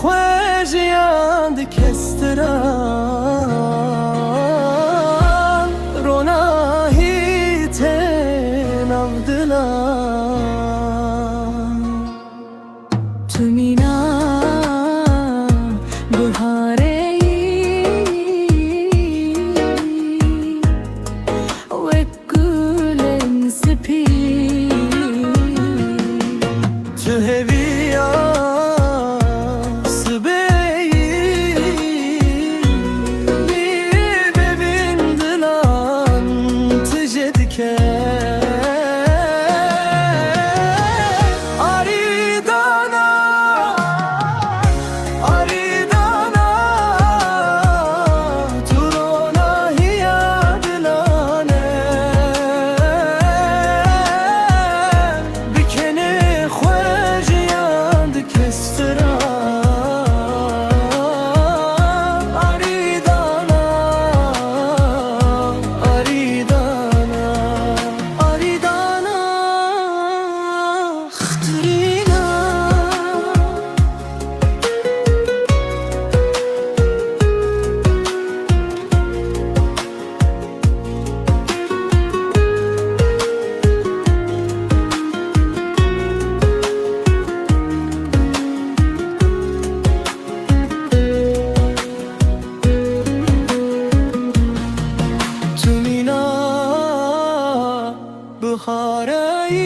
خوێژیان دکەستران ڕۆناهی تێناو دڵان تو مینا بهارەی وەک گولên spî Tu heviya sibeyî bevin dilan tije dike Aridana Aridana tu ronahiya dilane bikene خوێژیان دکەستران Aridana Aridana Aridana خطرينا تو مینا بهارەی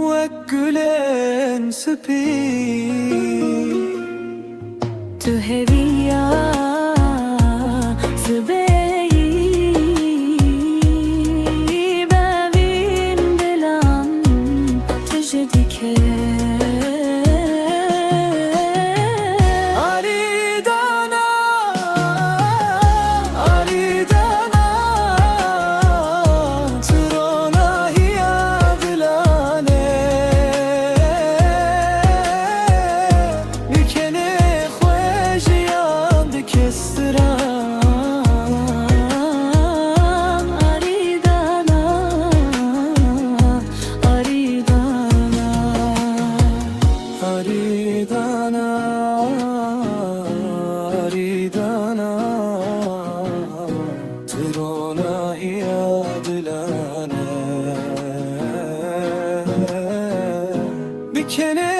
وەک گولên spî تو هێویە سبەی بەوین دڵان تژە دیکە Aridana Aridana tu ronahiya dilane bikene خوێژیان دکەستران Aridana Aridana Aridana Aridana tu ronahiya dilane bikene